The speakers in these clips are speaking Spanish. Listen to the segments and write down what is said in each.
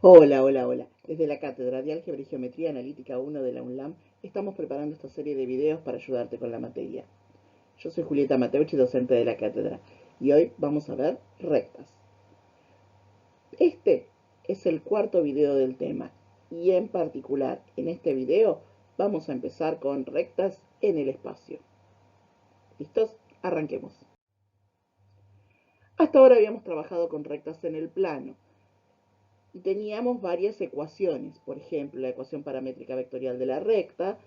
Hola, hola, hola. Desde la Cátedra de Álgebra y Geometría Analítica 1 de la UNLAM estamos preparando esta serie de videos para ayudarte con la materia. Yo soy Julieta Mateucci, docente de la cátedra, y hoy vamos a ver rectas. Este es el cuarto video del tema, y en particular en este video vamos a empezar con rectas en el espacio. ¿Listos? Arranquemos. Hasta ahora habíamos trabajado con rectas en el plano, y teníamos varias ecuaciones, por ejemplo, la ecuación paramétrica vectorial de la recta,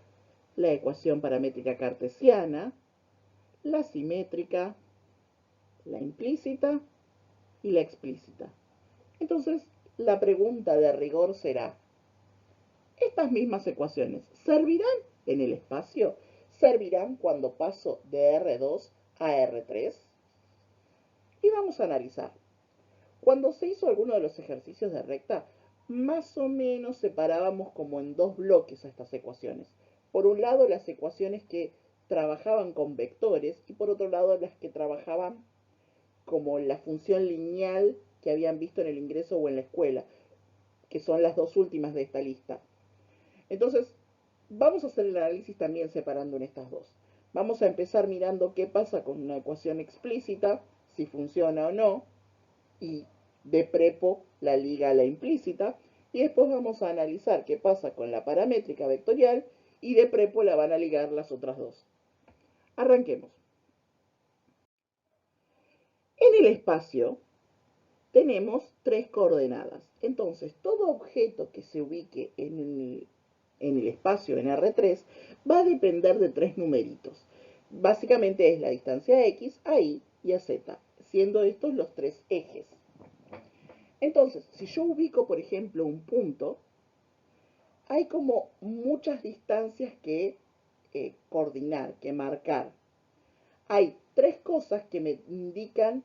la ecuación paramétrica cartesiana, la simétrica, la implícita y la explícita. Entonces, la pregunta de rigor será, ¿estas mismas ecuaciones servirán en el espacio? ¿Servirán cuando paso de R2 a R3? Y vamos a analizar. Cuando se hizo alguno de los ejercicios de recta, más o menos separábamos como en dos bloques a estas ecuaciones. Por un lado, las ecuaciones que trabajaban con vectores y por otro lado, las que trabajaban como la función lineal que habían visto en el ingreso o en la escuela, que son las dos últimas de esta lista. Entonces, vamos a hacer el análisis también separando en estas dos. Vamos a empezar mirando qué pasa con una ecuación explícita, si funciona o no, y de prepo la liga a la implícita, y después vamos a analizar qué pasa con la paramétrica vectorial y de prepo la van a ligar las otras dos. Arranquemos. En el espacio tenemos tres coordenadas. Entonces, todo objeto que se ubique en el espacio en R3 va a depender de tres numeritos. Básicamente es la distancia a X, a Y y a Z, siendo estos los tres ejes. Entonces, si yo ubico, por ejemplo, un punto, hay como muchas distancias que coordinar, que marcar. Hay tres cosas que me indican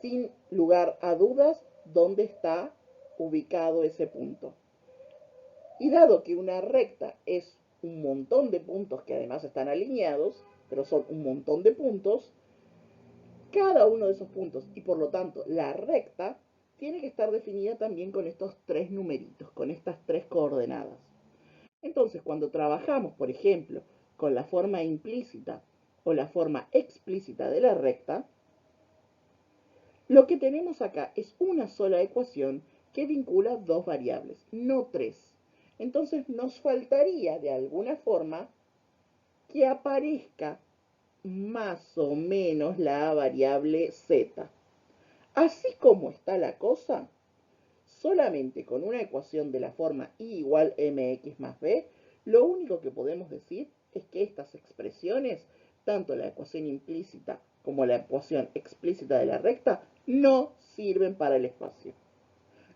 sin lugar a dudas dónde está ubicado ese punto. Y dado que una recta es un montón de puntos que además están alineados, pero son un montón de puntos, cada uno de esos puntos y por lo tanto la recta tiene que estar definida también con estos tres numeritos, con estas tres coordenadas. Entonces, cuando trabajamos, por ejemplo, con la forma implícita o la forma explícita de la recta, lo que tenemos acá es una sola ecuación que vincula dos variables, no tres. Entonces nos faltaría de alguna forma que aparezca más o menos la variable z. Así como está la cosa, solamente con una ecuación de la forma y igual mx más b, lo único que podemos decir es que estas expresiones, tanto la ecuación implícita como la ecuación explícita de la recta, no sirven para el espacio.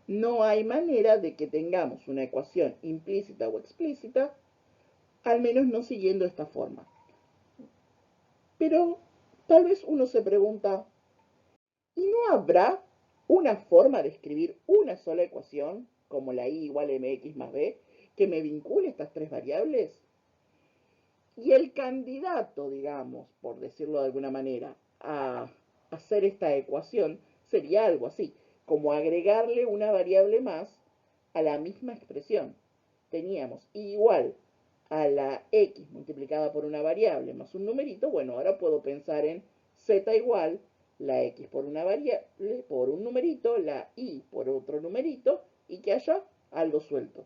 No hay manera de que tengamos una ecuación implícita o explícita, al menos no siguiendo esta forma. Pero tal vez uno se pregunta, ¿y no habrá una forma de escribir una sola ecuación, como la y igual a mx más b, que me vincule estas tres variables? Y el candidato, digamos, por decirlo de alguna manera, a hacer esta ecuación sería algo así, como agregarle una variable más a la misma expresión. Teníamos igual a la x multiplicada por una variable más un numerito. Bueno, ahora puedo pensar en z igual la x por una variable, por un numerito, la y por otro numerito, y que haya algo suelto.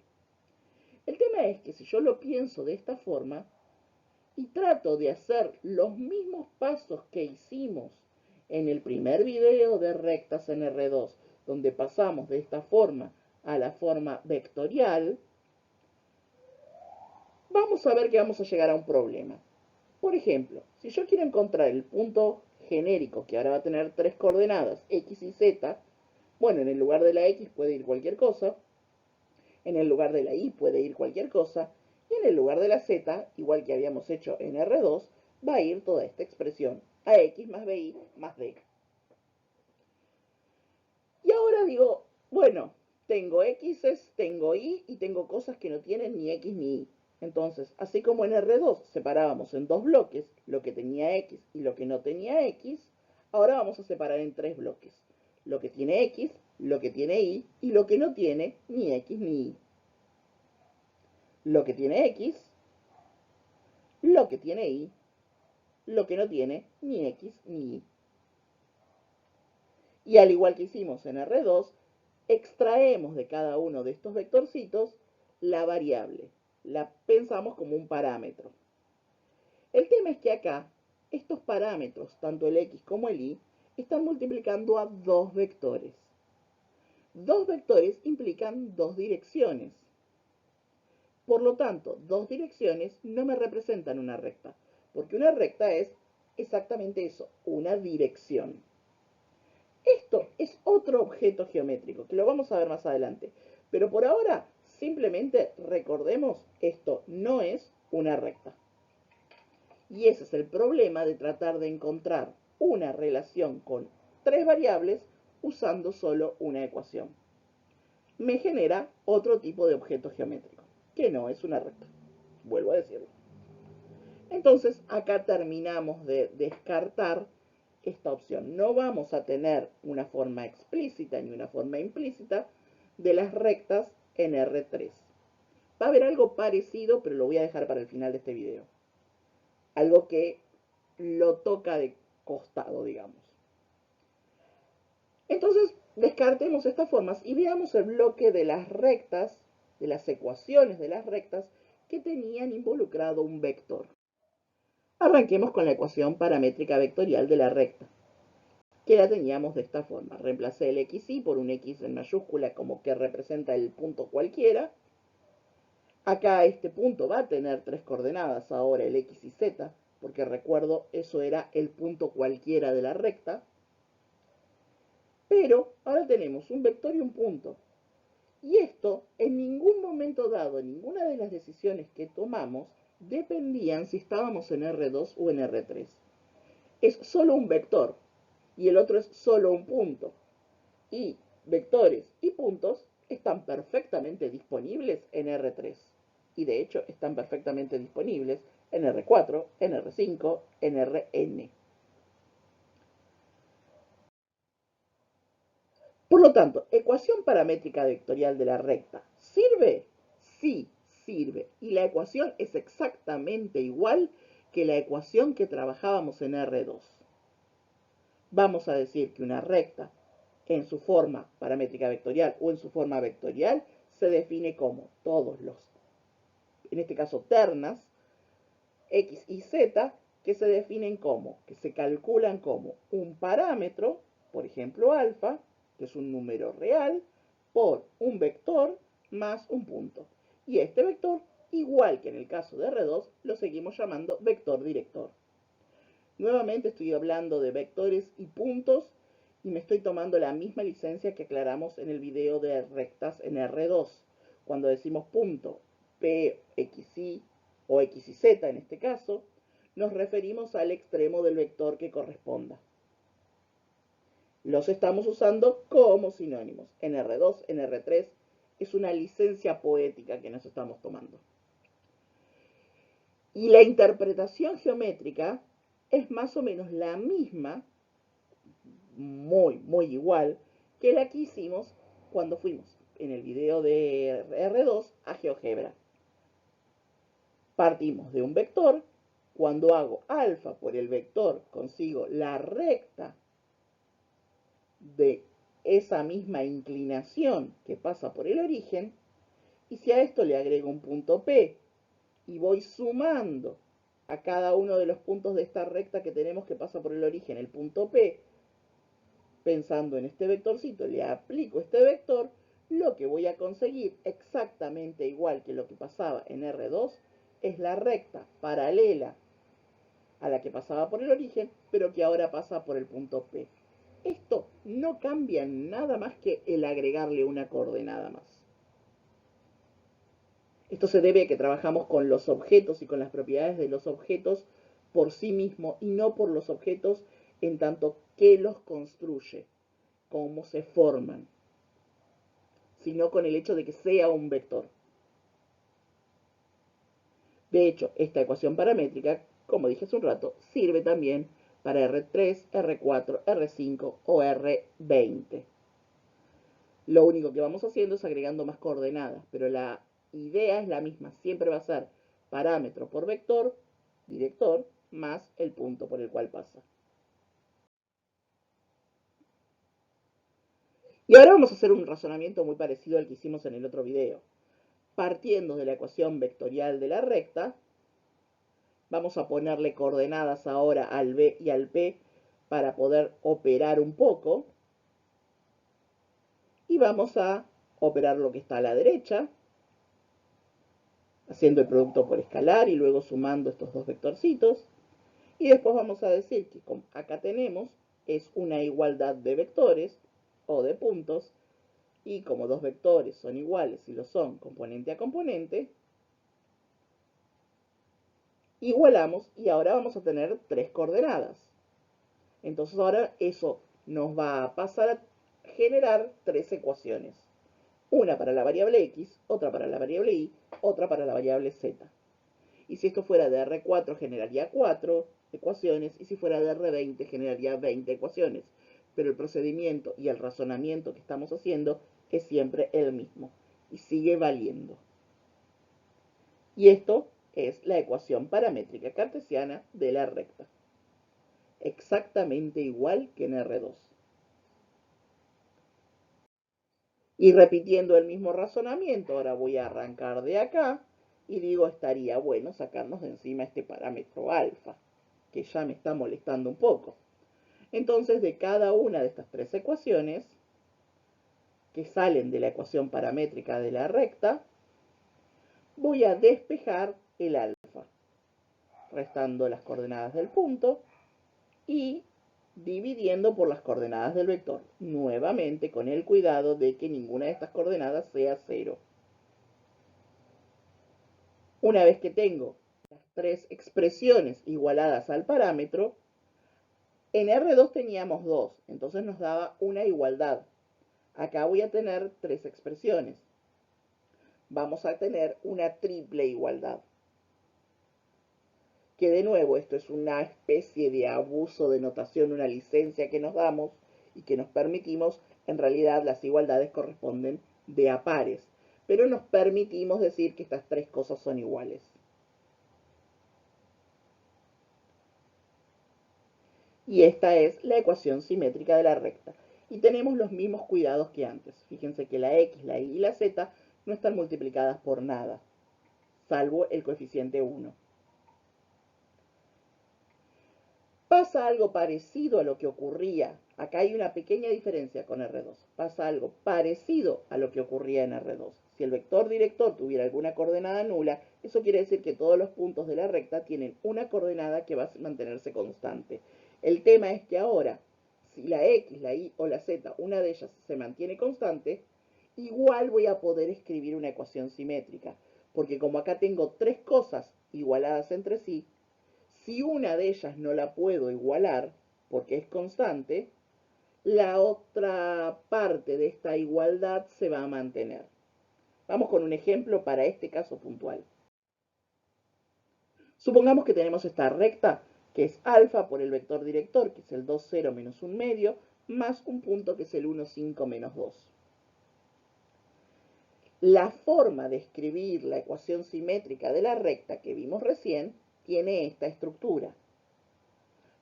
El tema es que si yo lo pienso de esta forma y trato de hacer los mismos pasos que hicimos en el primer video de rectas en R2, donde pasamos de esta forma a la forma vectorial, vamos a ver que vamos a llegar a un problema. Por ejemplo, si yo quiero encontrar el punto genérico, que ahora va a tener tres coordenadas, x y z, bueno, en el lugar de la x puede ir cualquier cosa, en el lugar de la y puede ir cualquier cosa, y en el lugar de la z, igual que habíamos hecho en R2, va a ir toda esta expresión, ax más bi más d. Y ahora digo, bueno, tengo x's, tengo y tengo cosas que no tienen ni x ni y. Entonces, así como en R2 separábamos en dos bloques lo que tenía x y lo que no tenía x, ahora vamos a separar en tres bloques. Lo que tiene x lo que tiene y lo que no tiene ni x ni y. Lo que tiene x, lo que tiene y, lo que no tiene ni x ni y. Y al igual que hicimos en R2, extraemos de cada uno de estos vectorcitos la variable. La pensamos como un parámetro. El tema es que acá, estos parámetros, tanto el x como el y, están multiplicando a dos vectores. Dos vectores implican dos direcciones. Por lo tanto, dos direcciones no me representan una recta, porque una recta es exactamente eso, una dirección. Esto es otro objeto geométrico, que lo vamos a ver más adelante. Pero por ahora, simplemente recordemos, esto no es una recta. Y ese es el problema de tratar de encontrar una relación con tres variables usando solo una ecuación. Me genera otro tipo de objeto geométrico, que no es una recta. Vuelvo a decirlo. Entonces, acá terminamos de descartar esta opción. No vamos a tener una forma explícita ni una forma implícita de las rectas en R3. Va a haber algo parecido, pero lo voy a dejar para el final de este video. Algo que lo toca de costado, digamos. Entonces, descartemos estas formas y veamos el bloque de las rectas, de las ecuaciones de las rectas que tenían involucrado un vector. Arranquemos con la ecuación paramétrica vectorial de la recta, que la teníamos de esta forma. Reemplacé el xy por un x en mayúscula como que representa el punto cualquiera. Acá este punto va a tener tres coordenadas, ahora el x y z, porque recuerdo, eso era el punto cualquiera de la recta. Pero ahora tenemos un vector y un punto. Y esto, en ningún momento dado, en ninguna de las decisiones que tomamos, dependían si estábamos en R2 o en R3. Es solo un vector y el otro es solo un punto. Y vectores y puntos están perfectamente disponibles en R3. Y de hecho están perfectamente disponibles en R4, en R5, en Rn. Por lo tanto, ecuación paramétrica vectorial de la recta, ¿sirve? Sí, sirve. Y la ecuación es exactamente igual que la ecuación que trabajábamos en R2. Vamos a decir que una recta en su forma paramétrica vectorial o en su forma vectorial se define como todos los, en este caso ternas, x y z, que se definen como, que se calculan como un parámetro, por ejemplo alfa, que es un número real, por un vector más un punto. Y este vector, igual que en el caso de R2, lo seguimos llamando vector director. Nuevamente estoy hablando de vectores y puntos y me estoy tomando la misma licencia que aclaramos en el video de rectas en R2. Cuando decimos punto, P, X, Y o X y Z en este caso, nos referimos al extremo del vector que corresponda. Los estamos usando como sinónimos. En R2, en R3, es una licencia poética que nos estamos tomando. Y la interpretación geométrica es más o menos la misma, muy igual, que la que hicimos cuando fuimos en el video de R2 a GeoGebra. Partimos de un vector, cuando hago alfa por el vector consigo la recta de esa misma inclinación que pasa por el origen, y si a esto le agrego un punto P y voy sumando a cada uno de los puntos de esta recta que tenemos que pasa por el origen, el punto P, pensando en este vectorcito, le aplico este vector, lo que voy a conseguir exactamente igual que lo que pasaba en R2 es la recta paralela a la que pasaba por el origen, pero que ahora pasa por el punto P. Esto no cambia nada más que el agregarle una coordenada más. Esto se debe a que trabajamos con los objetos y con las propiedades de los objetos por sí mismo y no por los objetos en tanto que los construye, cómo se forman, sino con el hecho de que sea un vector. De hecho, esta ecuación paramétrica, como dije hace un rato, sirve también para R3, R4, R5 o R20. Lo único que vamos haciendo es agregando más coordenadas, pero la idea es la misma. Siempre va a ser parámetro por vector, director, más el punto por el cual pasa. Y ahora vamos a hacer un razonamiento muy parecido al que hicimos en el otro video. Partiendo de la ecuación vectorial de la recta, vamos a ponerle coordenadas ahora al B y al P para poder operar un poco. Y vamos a operar lo que está a la derecha, haciendo el producto por escalar y luego sumando estos dos vectorcitos. Y después vamos a decir que como acá tenemos es una igualdad de vectores o de puntos, y como dos vectores son iguales y lo son componente a componente, igualamos y ahora vamos a tener tres coordenadas. Entonces ahora eso nos va a pasar a generar tres ecuaciones. Una para la variable x, otra para la variable y, otra para la variable z. Y si esto fuera de R4 generaría 4 ecuaciones, y si fuera de R20 generaría 20 ecuaciones. Pero el procedimiento y el razonamiento que estamos haciendo es siempre el mismo y sigue valiendo. Y esto es la ecuación paramétrica cartesiana de la recta. Exactamente igual que en R2. Y repitiendo el mismo razonamiento, ahora voy a arrancar de acá y digo, estaría bueno sacarnos de encima este parámetro alfa, que ya me está molestando un poco. Entonces, de cada una de estas tres ecuaciones, que salen de la ecuación paramétrica de la recta, voy a despejar el alfa, restando las coordenadas del punto y dividiendo por las coordenadas del vector, nuevamente con el cuidado de que ninguna de estas coordenadas sea 0. Una vez que tengo las tres expresiones igualadas al parámetro, en R2 teníamos 2, entonces nos daba una igualdad. Acá voy a tener tres expresiones. Vamos a tener una triple igualdad. Que de nuevo, esto es una especie de abuso de notación, una licencia que nos damos y que nos permitimos. En realidad las igualdades corresponden de a pares, pero nos permitimos decir que estas tres cosas son iguales. Y esta es la ecuación simétrica de la recta. Y tenemos los mismos cuidados que antes. Fíjense que la x, la y y la z no están multiplicadas por nada, salvo el coeficiente 1. Pasa algo parecido a lo que ocurría. Acá hay una pequeña diferencia con R2. Pasa algo parecido a lo que ocurría en R2. Si el vector director tuviera alguna coordenada nula, eso quiere decir que todos los puntos de la recta tienen una coordenada que va a mantenerse constante. El tema es que ahora, si la x, la y o la z, una de ellas se mantiene constante, igual voy a poder escribir una ecuación simétrica. Porque como acá tengo tres cosas igualadas entre sí, si una de ellas no la puedo igualar, porque es constante, la otra parte de esta igualdad se va a mantener. Vamos con un ejemplo para este caso puntual. Supongamos que tenemos esta recta, que es alfa por el vector director, que es el 2, 0 menos 1 medio, más un punto que es el 1, 5 menos 2. La forma de escribir la ecuación simétrica de la recta que vimos recién tiene esta estructura.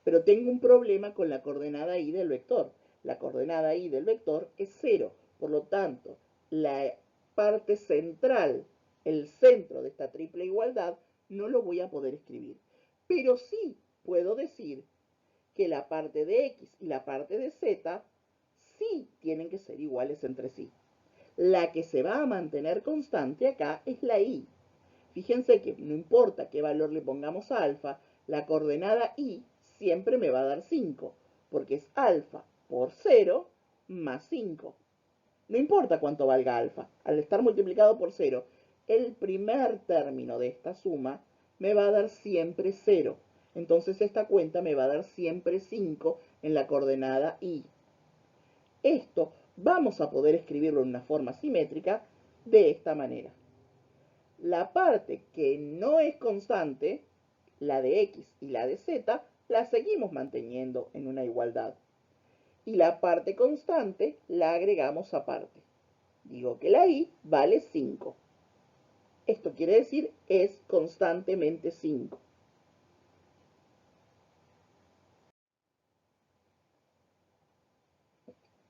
Pero tengo un problema con la coordenada y del vector. La coordenada y del vector es 0. Por lo tanto, la parte central, el centro de esta triple igualdad, no lo voy a poder escribir. Pero sí puedo decir que la parte de x y la parte de z sí tienen que ser iguales entre sí. La que se va a mantener constante acá es la y. Fíjense que no importa qué valor le pongamos a alfa, la coordenada y siempre me va a dar 5, porque es alfa por 0 más 5. No importa cuánto valga alfa, al estar multiplicado por 0, el primer término de esta suma me va a dar siempre 0. Entonces esta cuenta me va a dar siempre 5 en la coordenada y. Esto vamos a poder escribirlo en una forma simétrica de esta manera. La parte que no es constante, la de x y la de z, la seguimos manteniendo en una igualdad. Y la parte constante la agregamos aparte. Digo que la y vale 5. Esto quiere decir es constantemente 5.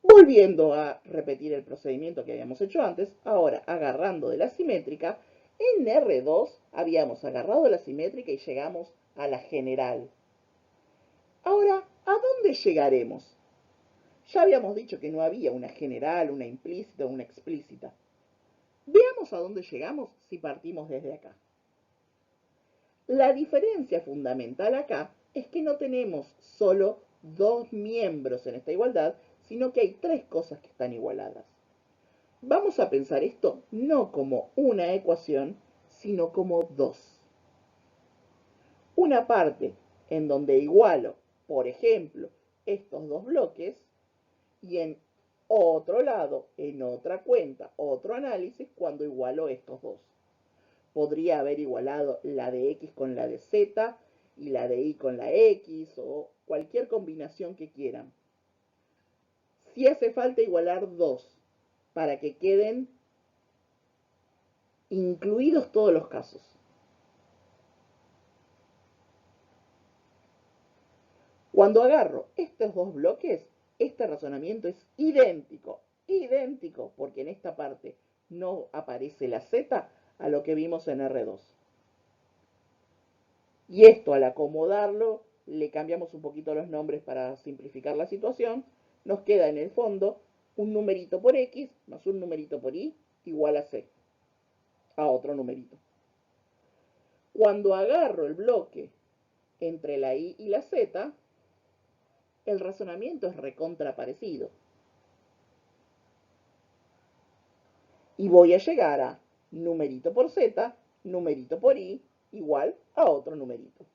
Volviendo a repetir el procedimiento que habíamos hecho antes, ahora agarrando de la simétrica, en R2 habíamos agarrado la simétrica y llegamos a la general. Ahora, ¿a dónde llegaremos? Ya habíamos dicho que no había una general, una implícita o una explícita. Veamos a dónde llegamos si partimos desde acá. La diferencia fundamental acá es que no tenemos solo dos miembros en esta igualdad, sino que hay tres cosas que están igualadas. Vamos a pensar esto no como una ecuación, sino como dos. Una parte en donde igualo, por ejemplo, estos dos bloques, y en otro lado, en otra cuenta, otro análisis, cuando igualo estos dos. Podría haber igualado la de x con la de z y la de y con la x o cualquier combinación que quieran. Si hace falta igualar dos para que queden incluidos todos los casos. Cuando agarro estos dos bloques, este razonamiento es idéntico, porque en esta parte no aparece la z a lo que vimos en R2. Y esto, al acomodarlo, le cambiamos un poquito los nombres para simplificar la situación, nos queda en el fondo un numerito por x más un numerito por y igual a c, a otro numerito. Cuando agarro el bloque entre la y la z, el razonamiento es recontra parecido. Y voy a llegar a numerito por z, numerito por y, igual a otro numerito.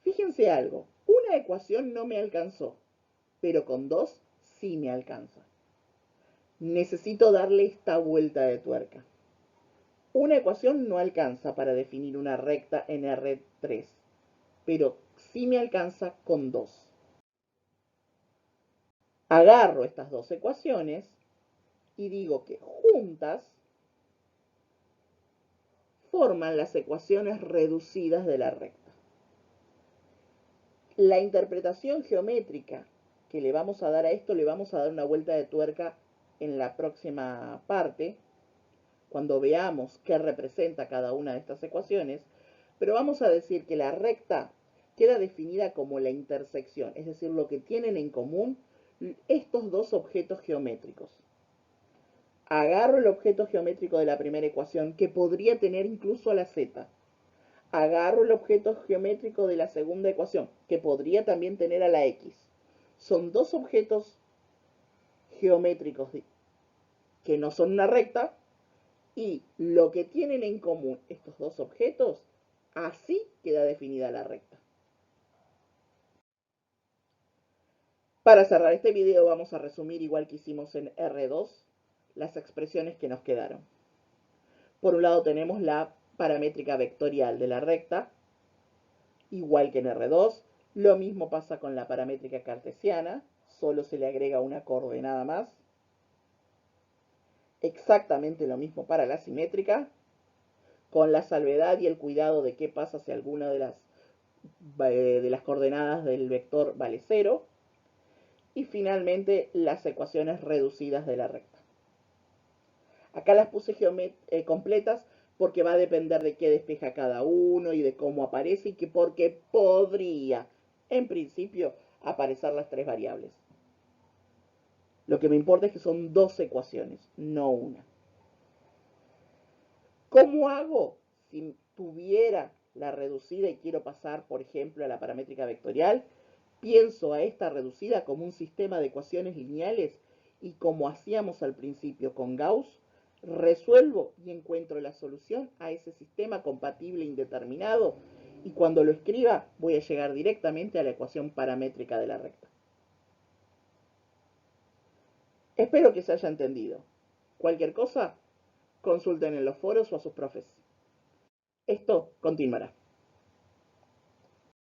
Fíjense algo, una ecuación no me alcanzó, pero con dos sí me alcanza. Necesito darle esta vuelta de tuerca. Una ecuación no alcanza para definir una recta en R3, pero sí me alcanza con dos. Agarro estas dos ecuaciones y digo que juntas forman las ecuaciones reducidas de la recta. La interpretación geométrica que le vamos a dar a esto, le vamos a dar una vuelta de tuerca en la próxima parte, cuando veamos qué representa cada una de estas ecuaciones, pero vamos a decir que la recta queda definida como la intersección, es decir, lo que tienen en común estos dos objetos geométricos. Agarro el objeto geométrico de la primera ecuación, que podría tener incluso a la z. Agarro el objeto geométrico de la segunda ecuación, que podría también tener a la x. Son dos objetos geométricos que no son una recta, y lo que tienen en común estos dos objetos, así queda definida la recta. Para cerrar este video vamos a resumir, igual que hicimos en R2, las expresiones que nos quedaron. Por un lado tenemos la paramétrica vectorial de la recta, igual que en R2. Lo mismo pasa con la paramétrica cartesiana, solo se le agrega una coordenada más. Exactamente lo mismo para la simétrica, con la salvedad y el cuidado de qué pasa si alguna de las coordenadas del vector vale 0. Y finalmente las ecuaciones reducidas de la recta. Acá las puse completas porque va a depender de qué despeja cada uno y de cómo aparece, y que porque podría, en principio, aparecer las tres variables. Lo que me importa es que son dos ecuaciones, no una. ¿Cómo hago si tuviera la reducida y quiero pasar, por ejemplo, a la paramétrica vectorial? Pienso a esta reducida como un sistema de ecuaciones lineales y, como hacíamos al principio con Gauss, resuelvo y encuentro la solución a ese sistema compatible indeterminado, y cuando lo escriba voy a llegar directamente a la ecuación paramétrica de la recta. Espero que se haya entendido. Cualquier cosa, consulten en los foros o a sus profes. Esto continuará.